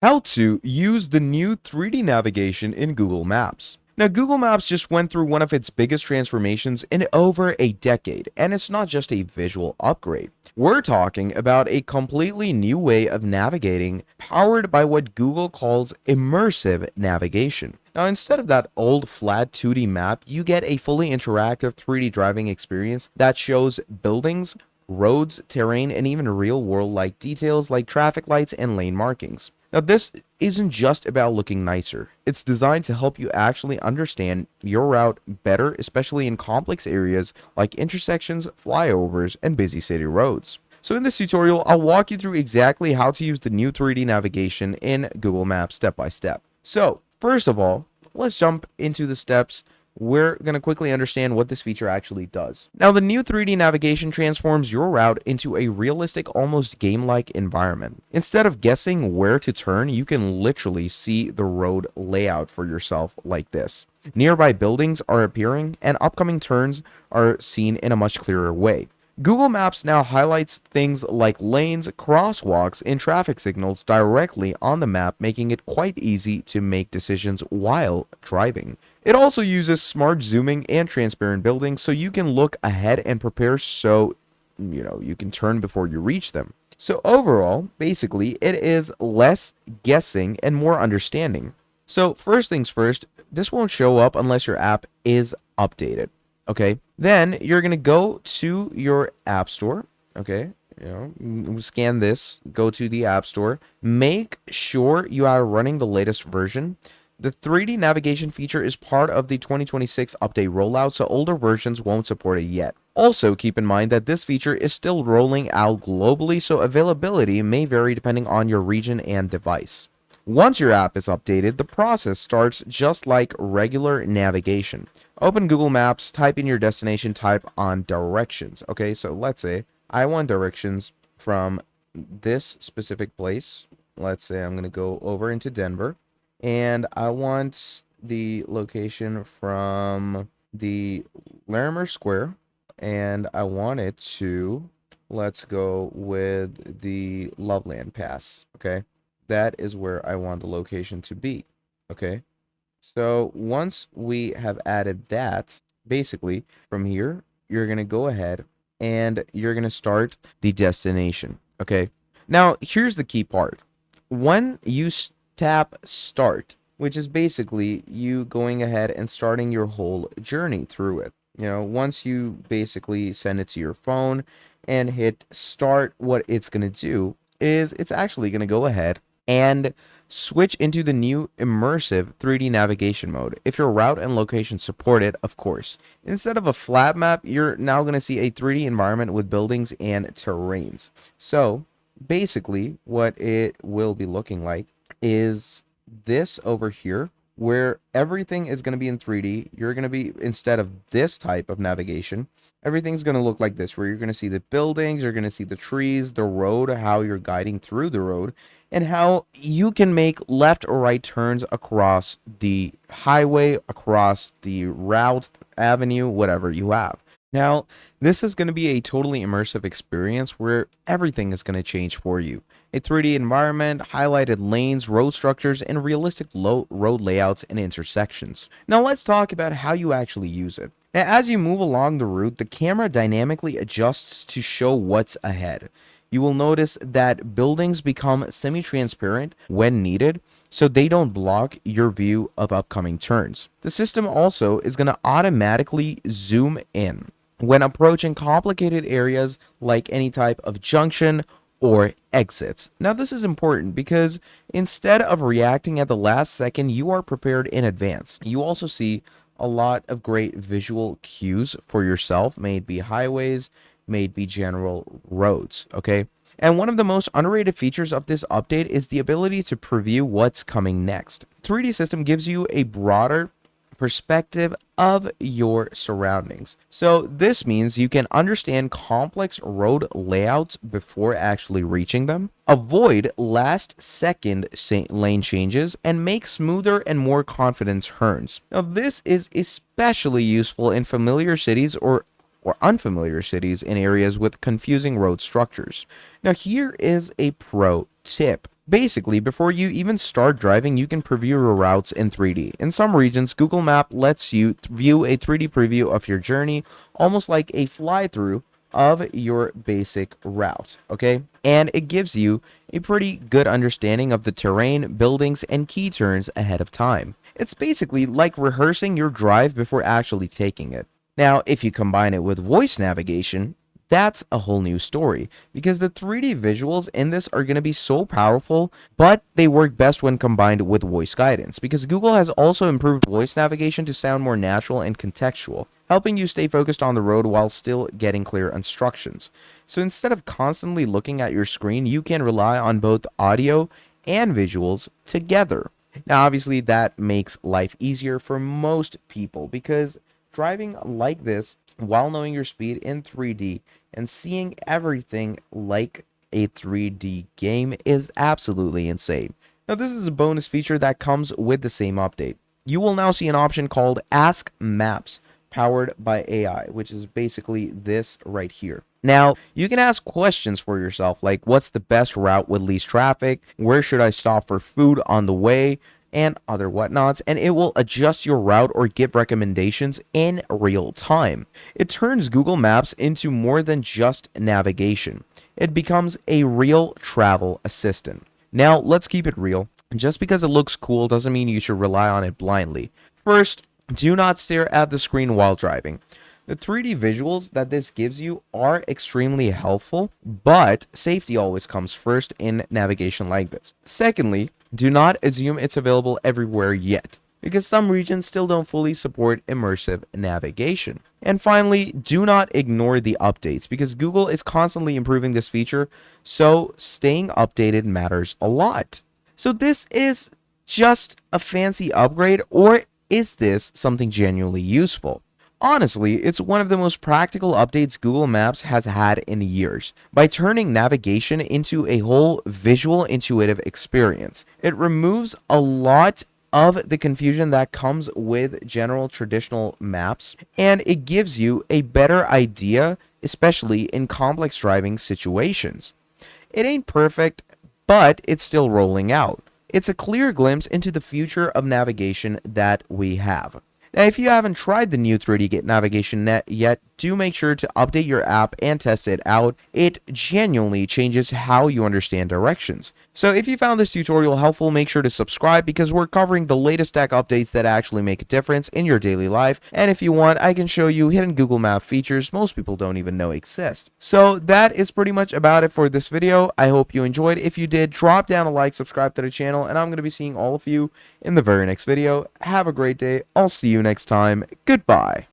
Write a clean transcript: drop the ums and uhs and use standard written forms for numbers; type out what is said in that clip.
How to use the new 3D navigation in Google Maps. Now, Google Maps just went through one of its biggest transformations in over a decade, and it's not just a visual upgrade. We're talking about a completely new way of navigating powered by what Google calls immersive navigation. Now, instead of that old flat 2D map, you get a fully interactive 3D driving experience that shows buildings, roads, terrain, and even real world like details like traffic lights and lane markings. Now, this isn't just about looking nicer. It's designed to help you actually understand your route better, especially in complex areas like intersections, flyovers, and busy city roads. So in this tutorial, I'll walk you through exactly how to use the new 3D navigation in Google Maps step by step. So, first of all, let's jump into the steps. We're going to quickly understand what this feature actually does. Now, the new 3D navigation transforms your route into a realistic, almost game-like environment. Instead of guessing where to turn, you can literally see the road layout for yourself like this. Nearby buildings are appearing, and upcoming turns are seen in a much clearer way. Google Maps now highlights things like lanes, crosswalks, and traffic signals directly on the map, making it quite easy to make decisions while driving. It also uses smart zooming and transparent buildings so you can look ahead and prepare so you can turn before you reach them. So overall, basically, it is less guessing and more understanding. So first things first, this won't show up unless your app is updated. Okay, then you're gonna go to your app store. Okay, scan this, go to the app store, make sure you are running the latest version. The 3D navigation feature is part of the 2026 update rollout, so older versions won't support it yet. Also, keep in mind that this feature is still rolling out globally, so availability may vary depending on your region and device. Once your app is updated, the process starts just like regular navigation. Open Google Maps, type in your destination, type on directions. Okay, so let's say I want directions from this specific place. Let's say I'm going to go over into Denver, and I want the location from the Larimer Square, and I want it to, let's go with the Loveland Pass. Okay, that is where I want the location to be. Okay, so once we have added that, basically from here, you're going to go ahead and you're going to start the destination. Okay, now here's the key part. When you tap start, which is basically you going ahead and starting your whole journey through it. Once you basically send it to your phone and hit start, what it's going to do is it's actually going to go ahead and switch into the new immersive 3D navigation mode. If your route and location support it, of course. Instead of a flat map, you're now going to see a 3D environment with buildings and terrains. So basically what it will be looking like is this over here, where everything is going to be in 3D. You're going to be, instead of this type of navigation, everything's going to look like this, where you're going to see the buildings, you're going to see the trees, the road, how you're guiding through the road, and how you can make left or right turns across the highway, across the route, avenue, whatever you have. Now, this is going to be a totally immersive experience where everything is going to change for you. A 3D environment, highlighted lanes, road structures, and realistic road layouts and intersections. Now let's talk about how you actually use it. Now, as you move along the route, the camera dynamically adjusts to show what's ahead. You will notice that buildings become semi-transparent when needed, so they don't block your view of upcoming turns. The system also is going to automatically zoom in when approaching complicated areas like any type of junction or exits. Now this is important because instead of reacting at the last second, you are prepared in advance. You also see a lot of great visual cues for yourself, may it be highways, may it be general roads, okay? And one of the most underrated features of this update is the ability to preview what's coming next. 3D system gives you a broader perspective of your surroundings. So this means you can understand complex road layouts before actually reaching them, avoid last second lane changes, and make smoother and more confident turns. Now this is especially useful in familiar cities or unfamiliar cities in areas with confusing road structures. Now here is a pro tip. Basically, before you even start driving, you can preview your routes in 3D. In some regions, Google Map lets you view a 3D preview of your journey, almost like a fly-through of your basic route, okay? And it gives you a pretty good understanding of the terrain, buildings, and key turns ahead of time. It's basically like rehearsing your drive before actually taking it. Now, if you combine it with voice navigation, that's a whole new story because the 3D visuals in this are going to be so powerful, but they work best when combined with voice guidance because Google has also improved voice navigation to sound more natural and contextual, helping you stay focused on the road while still getting clear instructions. So instead of constantly looking at your screen, you can rely on both audio and visuals together. Now, obviously, that makes life easier for most people because driving like this while knowing your speed in 3D and seeing everything like a 3D game is absolutely insane. Now, this is a bonus feature that comes with the same update. You will now see an option called Ask Maps, powered by AI, which is basically this right here. Now, you can ask questions for yourself like what's the best route with least traffic, where should I stop for food on the way, and other whatnots, and it will adjust your route or give recommendations in real time. It turns Google Maps into more than just navigation. It becomes a real travel assistant. Now, let's keep it real. Just because it looks cool doesn't mean you should rely on it blindly. First, do not stare at the screen while driving. The 3D visuals that this gives you are extremely helpful, but safety always comes first in navigation like this. Secondly, do not assume it's available everywhere yet, because some regions still don't fully support immersive navigation. And finally, do not ignore the updates, because Google is constantly improving this feature, so staying updated matters a lot. So this is just a fancy upgrade, or is this something genuinely useful? Honestly, it's one of the most practical updates Google Maps has had in years. By turning navigation into a whole visual intuitive experience, it removes a lot of the confusion that comes with general traditional maps, and it gives you a better idea, especially in complex driving situations. It ain't perfect, but it's still rolling out. It's a clear glimpse into the future of navigation that we have. Now, if you haven't tried the new 3D navigation net yet, do make sure to update your app and test it out. It genuinely changes how you understand directions. So if you found this tutorial helpful, make sure to subscribe because we're covering the latest tech updates that actually make a difference in your daily life. And if you want, I can show you hidden Google Map features most people don't even know exist. So that is pretty much about it for this video. I hope you enjoyed. If you did, drop down a like, subscribe to the channel, and I'm going to be seeing all of you in the very next video. Have a great day. I'll see you next time. Goodbye.